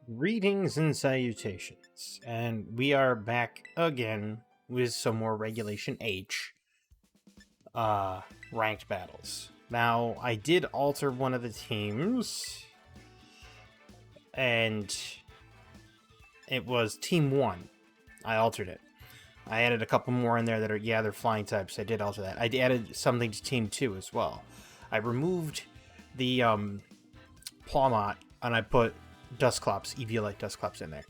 Greetings and salutations, and we are back again with some more Regulation H ranked battles. Now, I did alter one of the teams, and it was Team 1. I altered it. I added a couple more in there that are, they're flying types. I did alter that. I added something to Team 2 as well. I removed the Plawmot, and I put Dusclops, Eviolite Dusclops in there.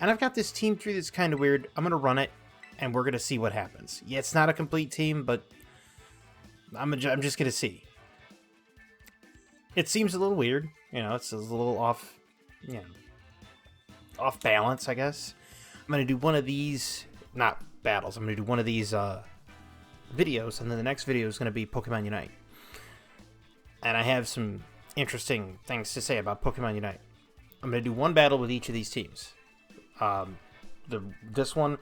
And I've got this Team 3 that's kind of weird. I'm going to run it, and we're going to see what happens. Yeah, it's not a complete team, but I'm just going to see. It seems a little weird. It's a little off, off balance, I guess. I'm going to do one of these, not battles, I'm going to do one of these videos, and then the next video is going to be Pokemon Unite. And I have some interesting things to say about Pokemon Unite. I'm going to do one battle with each of these teams. This one,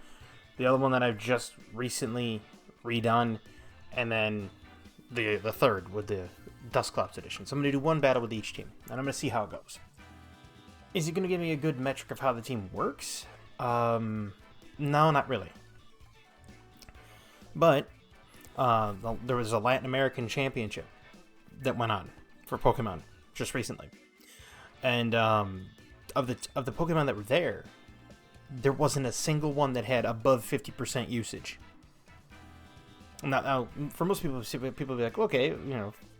the other one that I've just recently redone, and then the third with the Dusclops edition. So I'm going to do one battle with each team, and I'm going to see how it goes. Is it going to give me a good metric of how the team works? No, not really. But there was a Latin American championship that went on for Pokemon just recently, and of the Pokemon that were there wasn't a single one that had above 50% usage. Now, for most people be like, okay,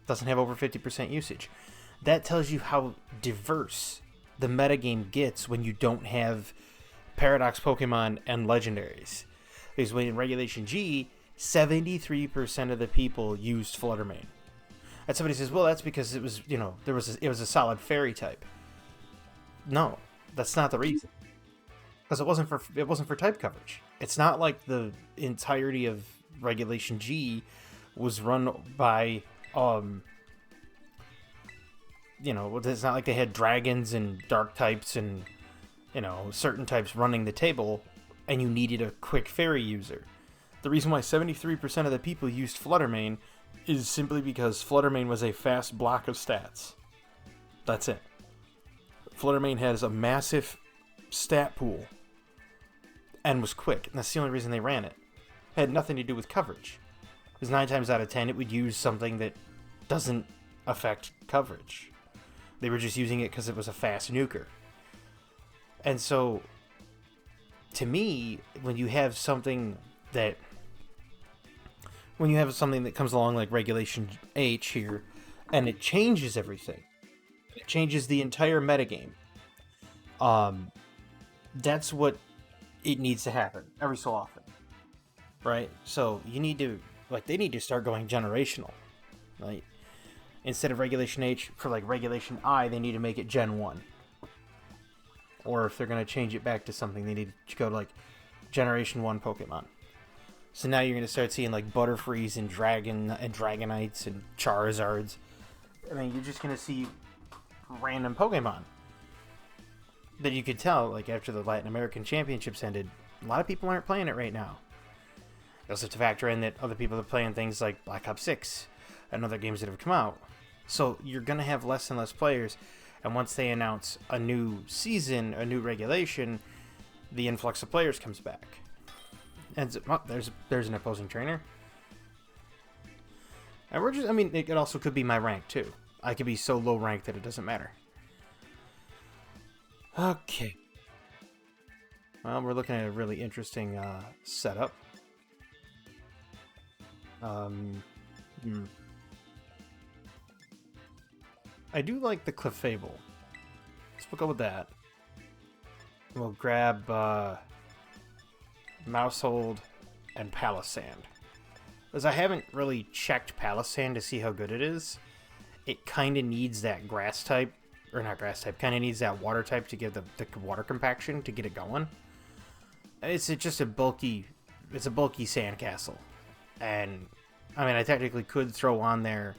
doesn't have over 50% usage. That tells you how diverse the metagame gets when you don't have Paradox Pokemon and Legendaries. Because when in Regulation G, 73% of the people used Fluttermane. And somebody says, well, that's because it was, it was a solid fairy type. No, that's not the reason. Because it wasn't for type coverage. It's not like the entirety of Regulation G was run by it's not like they had dragons and dark types and certain types running the table and you needed a quick fairy user. The reason why 73% of the people used Fluttermane is simply because Fluttermane was a fast block of stats. That's it. Fluttermane has a massive stat pool and was quick, and that's the only reason they ran it. It had nothing to do with coverage. Because 9 times out of 10, it would use something that doesn't affect coverage. They were just using it because it was a fast nuker. And so, to me, when you have something that comes along like Regulation H here, and it changes everything, it changes the entire metagame, that's what it needs to happen every so often, right? So you need to, they need to start going generational, right? Instead of Regulation H, for Regulation I, they need to make it Gen 1. Or if they're going to change it back to something, they need to go to Generation 1 Pokemon. So now you're going to start seeing Butterfrees and Dragonites and Charizards. I mean, you're just going to see random Pokemon that you could tell, after the Latin American Championships ended, a lot of people aren't playing it right now. You also have to factor in that other people are playing things like Black Ops 6 and other games that have come out. So you're going to have less and less players, and once they announce a new season, a new regulation, the influx of players comes back. And there's an opposing trainer. And it also could be my rank too. I could be so low ranked that it doesn't matter. Okay. Well, we're looking at a really interesting setup. I do like the Clefable. Let's go with that. We'll grab Maushold and Palossand. Because I haven't really checked Palossand to see how good it is. It kind of needs that grass type, or not grass type, kind of needs that water type to get the water compaction to get it going. It's just a bulky sandcastle. And, I technically could throw on there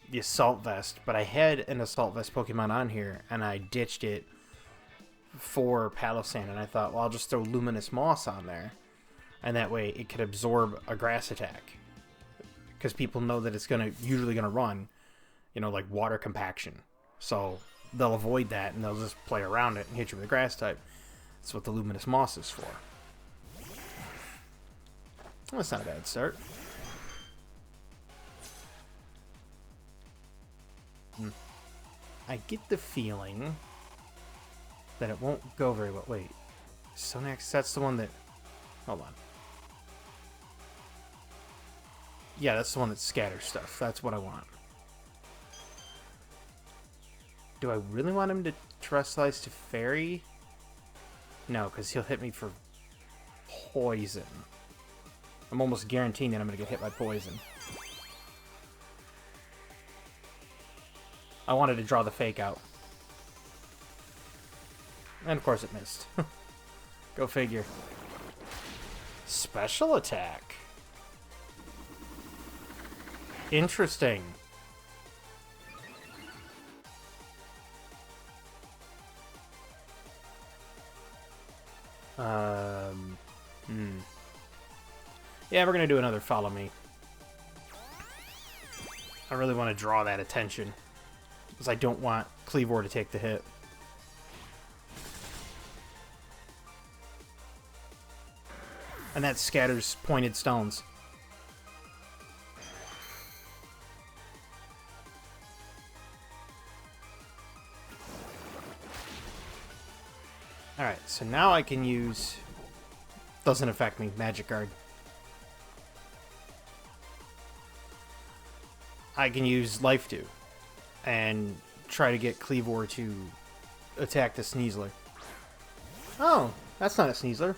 the Assault Vest, but I had an Assault Vest Pokemon on here, and I ditched it for Palossand, and I thought, well, I'll just throw Luminous Moss on there, and that way it could absorb a grass attack. Because people know that it's usually gonna run, water compaction. So they'll avoid that and they'll just play around it and hit you with a grass type. That's what the Luminous Moss is for. Well, that's not a bad start. I get the feeling that it won't go very well. Wait, Sonax, that's the one that... Hold on. Yeah, that's the one that scatters stuff. That's what I want. Do I really want him to Terrestrialize to Fairy? No, because he'll hit me for poison. I'm almost guaranteeing that I'm going to get hit by poison. I wanted to draw the fake out. And of course it missed. Go figure. Special attack. Interesting. Yeah, we're gonna do another Follow Me. I really want to draw that attention, because I don't want Cleavor to take the hit. And that scatters pointed stones. Alright, so now I can use... Doesn't affect me, Magic Guard. I can use Life Dew and try to get Cleavor to attack the Sneasler. Oh, that's not a Sneasler.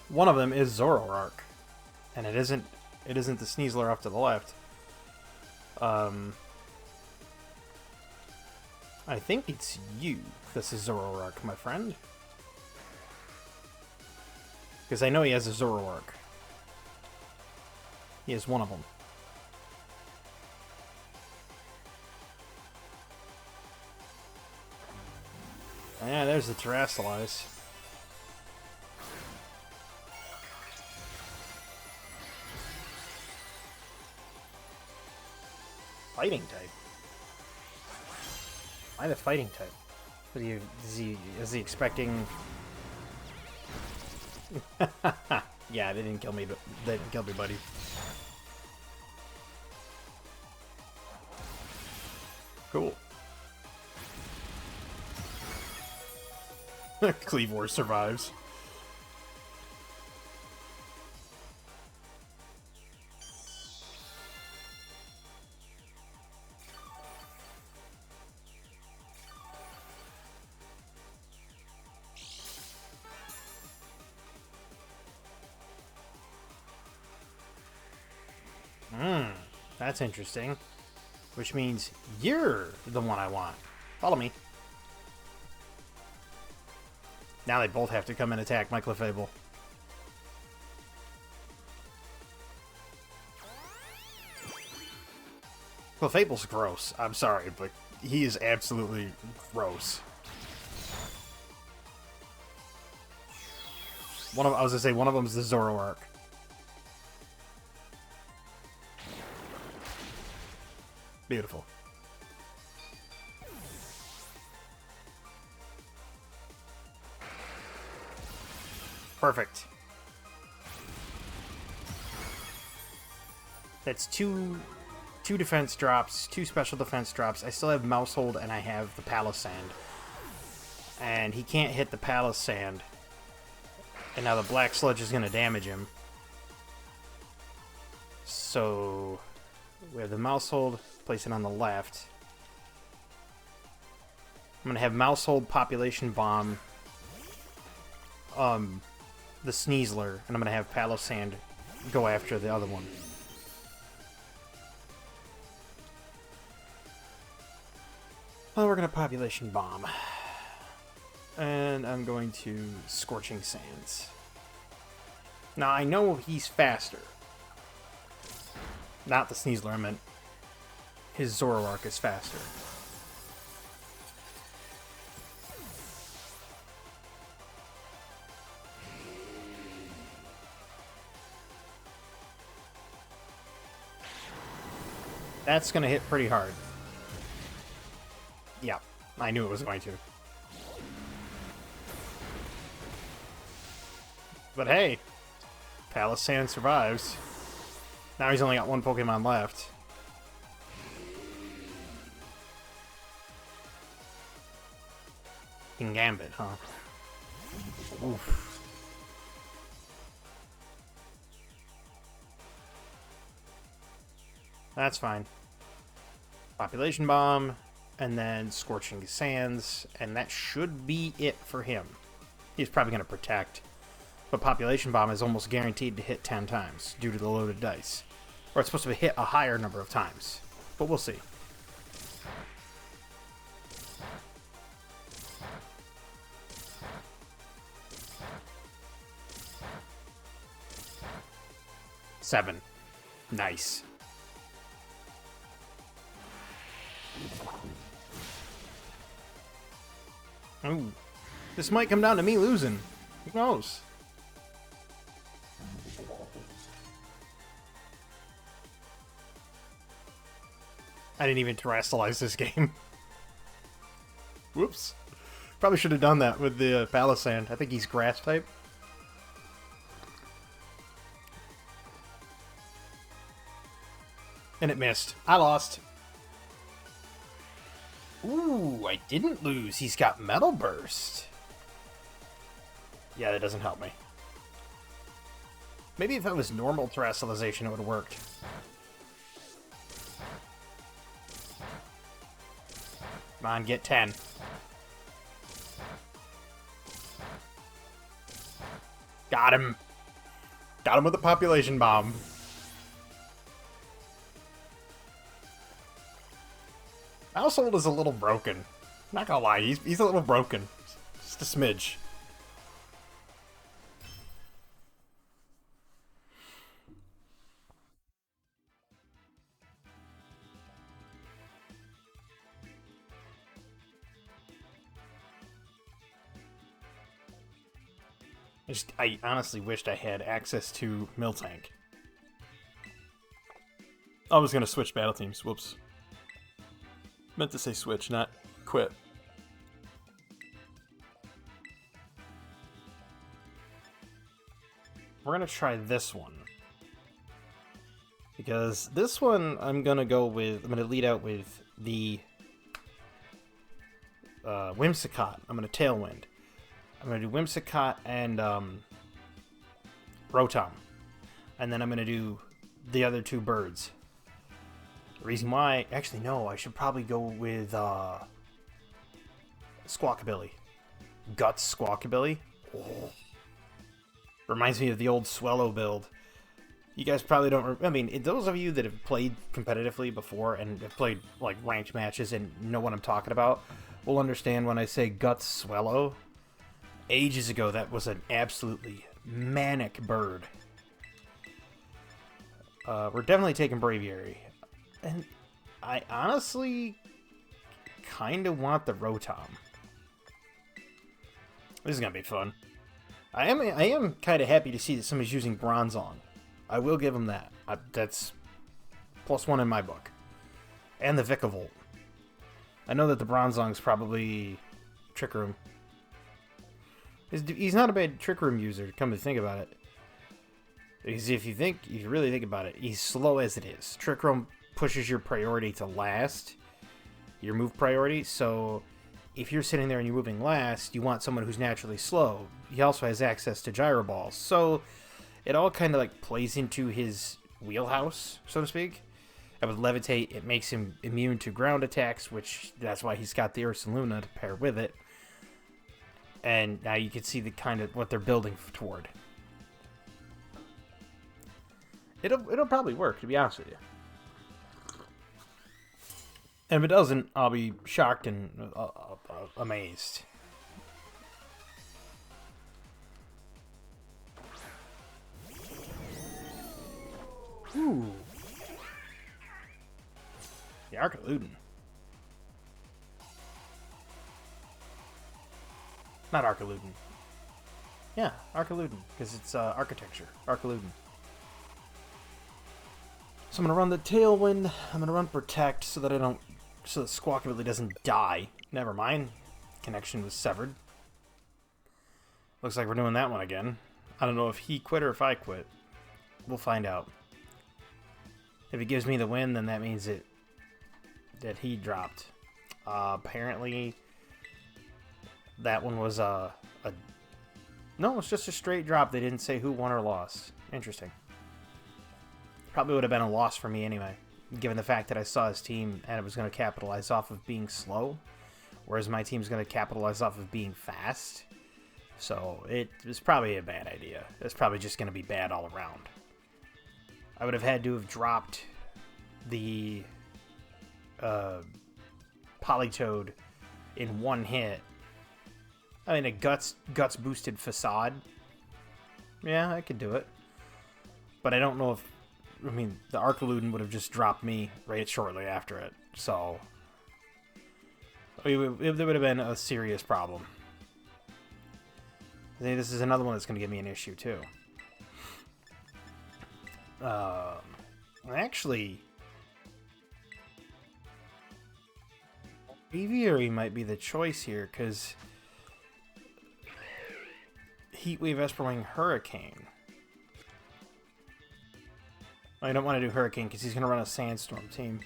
One of them is Zoroark, and it isn't the Sneasler off to the left. I think it's you. This is Zoroark, my friend. Because I know he has a Zoroark. He has one of them. Yeah, there's the Terrestrialize. Fighting type. Why the fighting type? Is he expecting? Yeah, they didn't kill me, but they didn't kill me, buddy. Cool. Cleavor survives. That's interesting. Which means you're the one I want. Follow me. Now they both have to come and attack my Clefable. Clefable's gross. I'm sorry, but he is absolutely gross. I was gonna say one of them is the Zoroark. Beautiful. Perfect. That's two defense drops, 2 special defense drops. I still have Maushold and I have the Palossand. And he can't hit the Palossand. And now the Black Sludge is going to damage him. So we have the Maushold, place it on the left. I'm going to have Maushold Population Bomb the Sneasler, and I'm going to have Palossand go after the other one. Well, we're going to Population Bomb. And I'm going to Scorching Sands. Now, I know he's faster. Not the Sneasler, I meant his Zoroark is faster. That's going to hit pretty hard. Yeah, I knew it was going to. But hey, Palossand survives. Now he's only got one Pokemon left. Gambit, huh? Oof. That's fine. Population Bomb, and then Scorching Sands, and that should be it for him. He's probably going to Protect, but Population Bomb is almost guaranteed to hit 10 times due to the loaded dice. Or it's supposed to hit a higher number of times, but we'll see. Seven. Nice. Ooh. This might come down to me losing. Who knows? I didn't even terrestrialize this game. Whoops. Probably should have done that with the Palossand. I think he's grass type. And it missed. I lost. Ooh, I didn't lose. He's got Metal Burst. Yeah, that doesn't help me. Maybe if it was normal terrestrialization, it would have worked. Come on, get 10. Got him. Got him with the Population Bomb. Household is a little broken. Not gonna lie, he's a little broken. Just a smidge. I honestly wished I had access to Miltank. I was gonna switch battle teams. Whoops. Meant to say switch, not quit. We're gonna try this one. Because this one I'm gonna lead out with the Whimsicott. I'm gonna Tailwind. I'm gonna do Whimsicott and Rotom. And then I'm gonna do the other two birds. The reason why... Actually, no, I should probably go with Squawkabilly. Guts Squawkabilly. Oh. Reminds me of the old Swellow build. You guys probably don't... I mean, those of you that have played competitively before and have played, like, ranked matches and know what I'm talking about will understand when I say Guts Swellow. Ages ago, that was an absolutely manic bird. We're definitely taking Braviary. And I honestly kind of want the Rotom. This is going to be fun. I am kind of happy to see that somebody's using Bronzong. I will give him that. That's +1 in my book. And the Vikavolt. I know that the Bronzong's probably Trick Room. He's not a bad Trick Room user, come to think about it. Because if you really think about it, he's slow as it is. Trick Room pushes your priority to last, your move priority, so if you're sitting there and you're moving last, you want someone who's naturally slow. He also has access to Gyro Balls, so it all kind of like plays into his wheelhouse, so to speak. And with Levitate, it makes him immune to ground attacks, which that's why he's got the Ursaluna to pair with it. And now you can see the kind of what they're building toward. It'll probably work, to be honest with you. And if it doesn't, I'll be shocked and amazed. Ooh. The Archaludon. Not Archaludon. Yeah, Archaludon, because it's architecture. Archaludon. So I'm going to run the Tailwind. I'm going to run Protect so that I don't So the Squawkabilly doesn't die. Never mind. Connection was severed. Looks like we're doing that one again. I don't know if he quit or if I quit. We'll find out. If he gives me the win, then that means that he dropped. Apparently, that one was no, it's just a straight drop. They didn't say who won or lost. Interesting. Probably would have been a loss for me anyway, given the fact that I saw his team and it was going to capitalize off of being slow, whereas my team's going to capitalize off of being fast. So it was probably a bad idea. It's probably just going to be bad all around. I would have had to have dropped the Politoed in one hit. I mean, a guts boosted Facade. Yeah, I could do it. But I don't know if... I mean, the Archaludon would have just dropped me right shortly after it. So... it would have been a serious problem. I think this is another one that's going to give me an issue, too. Actually... Aviary might be the choice here, because... Heatwave, Esperwing, Hurricane. I don't want to do Hurricane because he's going to run a Sandstorm team.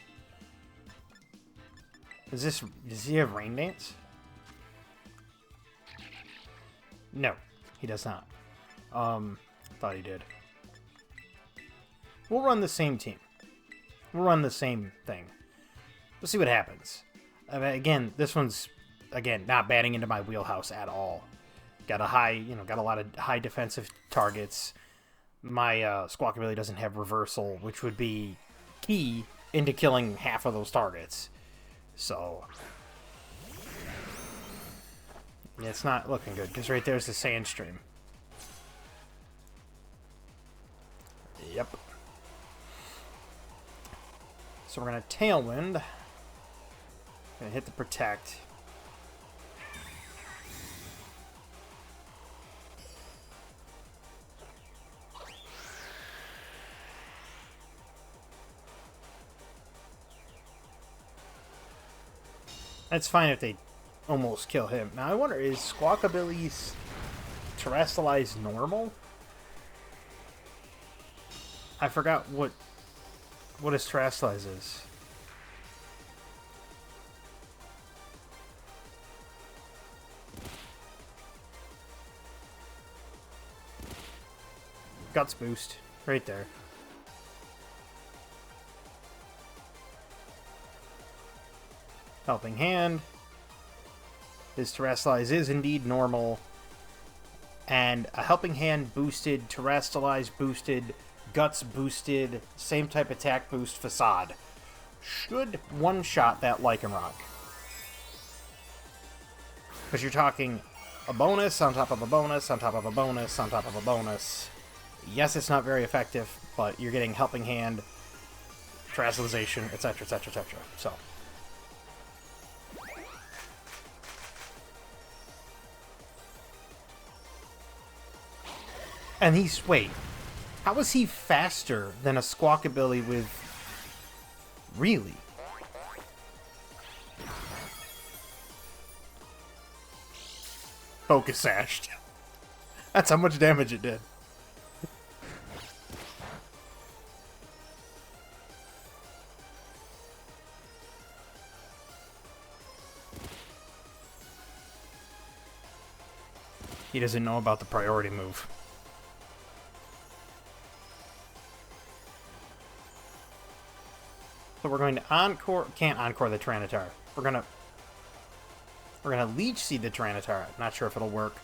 Does he have Rain Dance? No, he does not. Thought he did. We'll run the same team. We'll run the same thing. We'll see what happens. I mean, again, this one's not batting into my wheelhouse at all. Got a lot of high defensive targets. My Squawkabilly doesn't have reversal, which would be key into killing half of those targets. So yeah, it's not looking good, because right there's the Sandstream. Yep. So we're going to Tailwind. Going to hit the Protect. That's fine if they almost kill him. Now, I wonder, is Squawkabilly's Terrestrialize normal? I forgot what his Terrestrialize is. Guts boost. Right there. Helping Hand. His Terrestrialize is indeed normal. And a Helping Hand boosted, Terrestrialize boosted, Guts boosted, same type attack boost Facade should one-shot that Lycanroc. Because you're talking a bonus on top of a bonus on top of a bonus on top of a bonus. Yes, it's not very effective, but you're getting Helping Hand, Terrestrialization, etc., etc., etc. So... and he's... wait. How is he faster than a Squawkabilly with... really? Focus Sashed. That's how much damage it did. He doesn't know about the priority move. So we're going to Encore... can't Encore the Tyranitar. We're gonna Leech Seed the Tyranitar. Not sure if it'll work.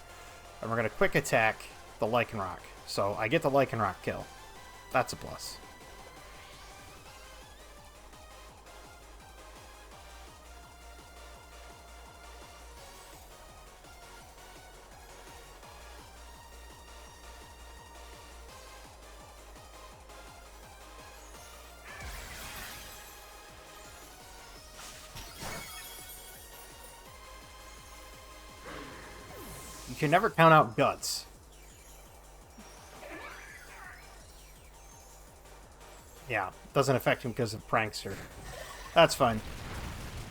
And we're gonna Quick Attack the Lycanroc. So I get the Lycanroc kill. That's a plus. You can never count out Guts. Yeah, doesn't affect him because of Prankster. That's fine.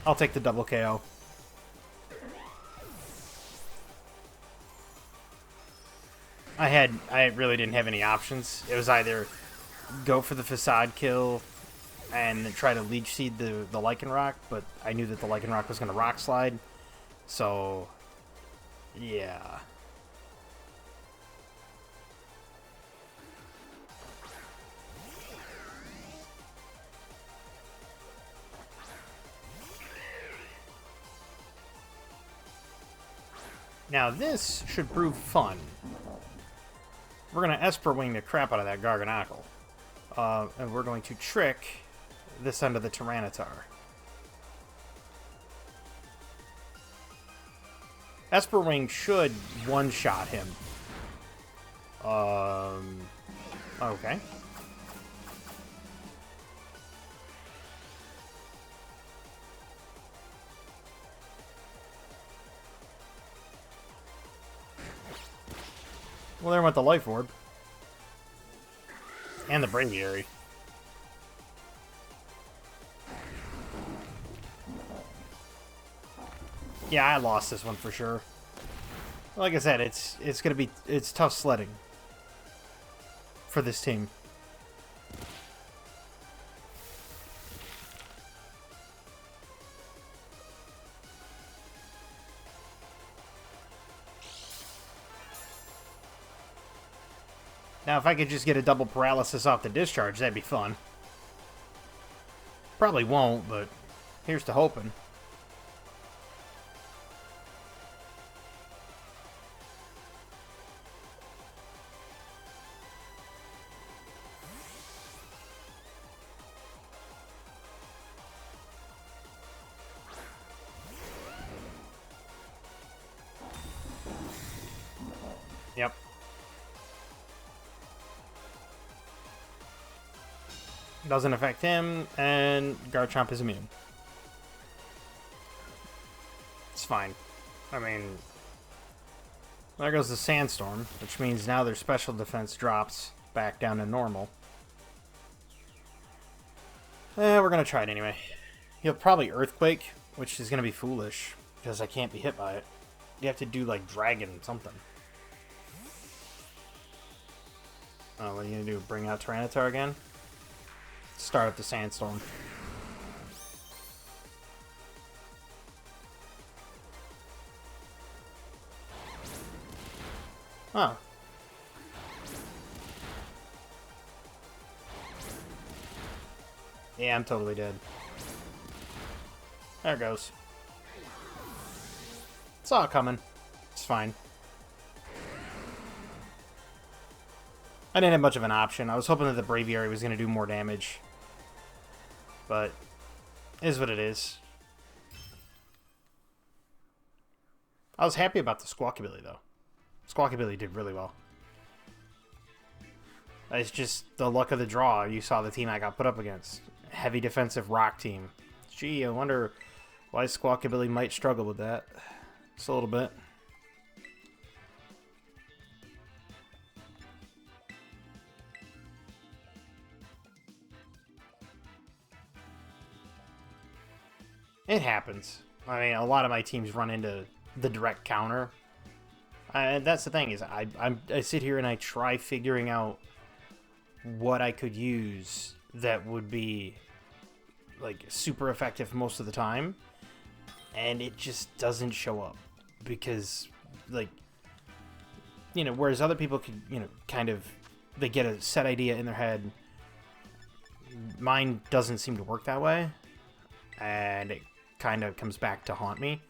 I'll take the double KO. I really didn't have any options. It was either go for the facade kill and try to leech seed the Lycanroc, but I knew that the Lycanroc was going to rock slide. So, yeah. Now this should prove fun. We're going to Esper Wing the crap out of that Garganacl. And we're going to trick this end of the Tyranitar. Esper Wing should one-shot him. Okay. Well, there went the Life Orb. And the Braviary. Yeah, I lost this one for sure. Like I said, it's tough sledding for this team. Now, if I could just get a double paralysis off the discharge, that'd be fun. Probably won't, but here's to hoping. Yep. Doesn't affect him, and Garchomp is immune. It's fine. I mean, there goes the Sandstorm, which means now their special defense drops back down to normal. We're gonna try it anyway. He'll probably Earthquake, which is gonna be foolish, because I can't be hit by it. You have to do, like, Dragon something. Oh, what are you gonna do? Bring out Tyranitar again? Start up the Sandstorm. Huh. Yeah, I'm totally dead. There it goes. Saw it coming. It's fine. I didn't have much of an option. I was hoping that the Braviary was going to do more damage. But, it is what it is. I was happy about the Squawkabilly, though. Squawkabilly did really well. It's just the luck of the draw. You saw the team I got put up against. Heavy defensive rock team. Gee, I wonder why Squawkabilly might struggle with that. Just a little bit. It happens. I mean, a lot of my teams run into the direct counter. And that's the thing, is I sit here and I try figuring out what I could use that would be, like, super effective most of the time. And it just doesn't show up. Because, like, you know, whereas other people could, you know, kind of, they get a set idea in their head. Mine doesn't seem to work that way. And it kind of comes back to haunt me.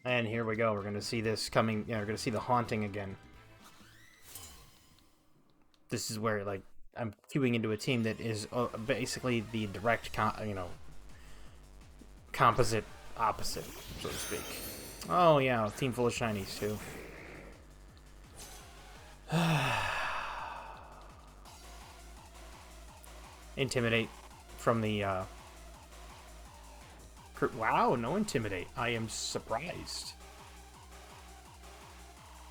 And here we go. We're going to see this coming. Yeah, we're going to see the haunting again. This is where, like, I'm queuing into a team that is basically the direct, composite opposite, so to speak. Oh, yeah, a team full of shinies, too. Intimidate from the, wow, no Intimidate. I am surprised.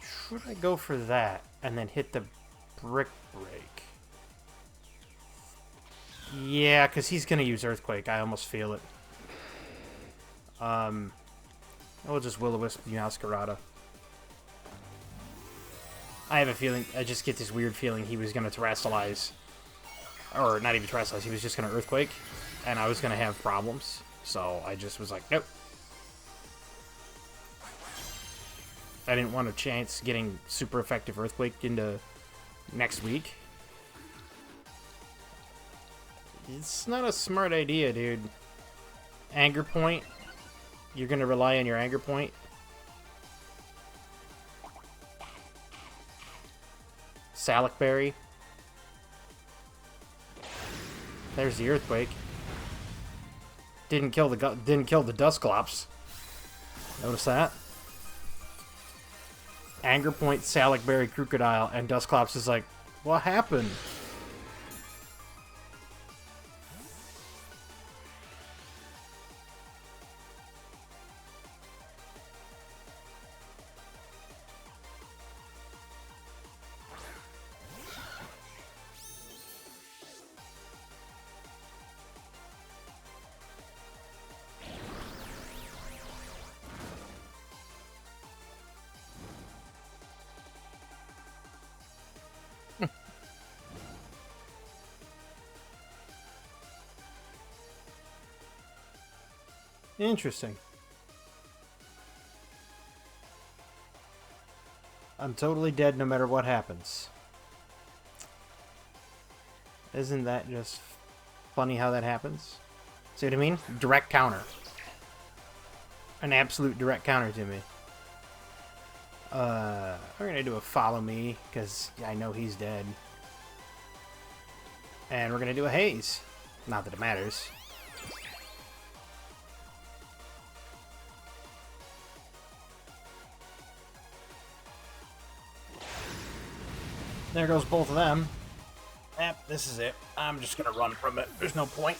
Should I go for that and then hit the Brick Break. Yeah, because he's going to use Earthquake. I almost feel it. We'll just Will-O-Wisp Meowscarada. I have a feeling, I just get this weird feeling he was going to Terastallize. Or not even Terastallize, he was just going to Earthquake. And I was going to have problems. So I just was like, nope. I didn't want a chance getting super effective Earthquake into next week. It's not a smart idea, dude. Anger Point. You're going to rely on your Anger Point. Salac Berry. There's the Earthquake. Didn't kill the Dusclops. Notice that. Anger Point, Salac Berry, Crocodile, and Dusclops is like, what happened? Interesting. I'm totally dead no matter what happens. Isn't that just funny how that happens? See what I mean? Direct counter. An absolute direct counter to me. We're gonna do a Follow Me, because I know he's dead. And we're gonna do a Haze. Not that it matters. There goes both of them. Yep, this is it. I'm just gonna run from it. There's no point.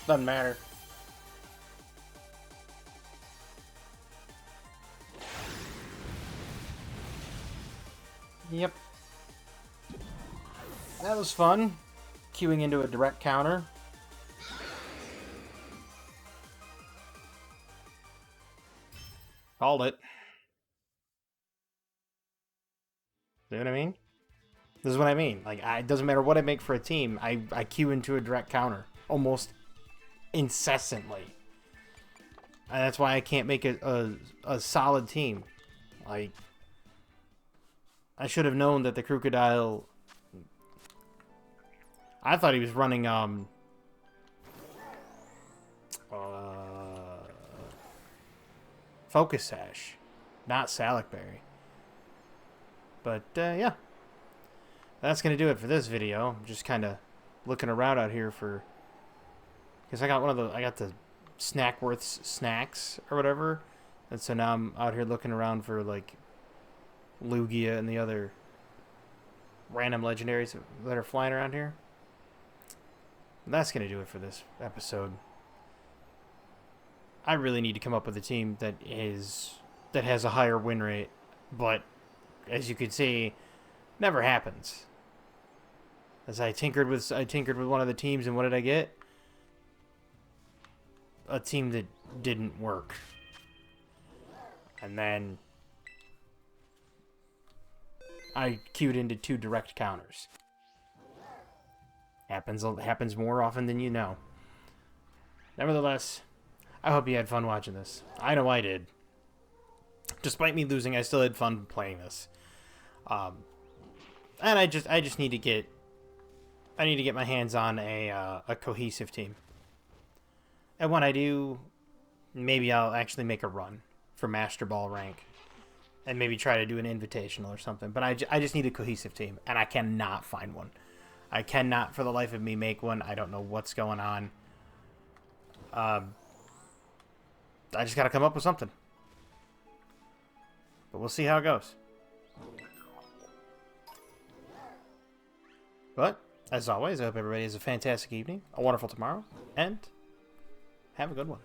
Doesn't matter. Yep. That was fun. Queuing into a direct counter. Called it. See what I mean? This is what I mean. Like, it doesn't matter what I make for a team. I queue into a direct counter. Almost incessantly. And that's why I can't make a solid team. Like, I should have known that the Crocodile... I thought he was running, Focus Sash, not Salac Berry. But, yeah. That's going to do it for this video. I'm just kind of looking around out here for... Because I got the Snackworth's snacks or whatever. And so now I'm out here looking around for, like, Lugia and the other random legendaries that are flying around here. That's going to do it for this episode. I really need to come up with a team that has a higher win rate, but as you can see, never happens. As I tinkered with one of the teams, and what did I get? A team that didn't work. And then I queued into 2 direct counters. Happens more often than you know. Nevertheless, I hope you had fun watching this. I know I did. Despite me losing, I still had fun playing this. And I just need to get my hands on a cohesive team. And when I do, maybe I'll actually make a run for Master Ball rank. And maybe try to do an invitational or something. But I just need a cohesive team. And I cannot find one. I cannot for the life of me make one. I don't know what's going on. I just got to come up with something. But we'll see how it goes. But, as always, I hope everybody has a fantastic evening, a wonderful tomorrow, and have a good one.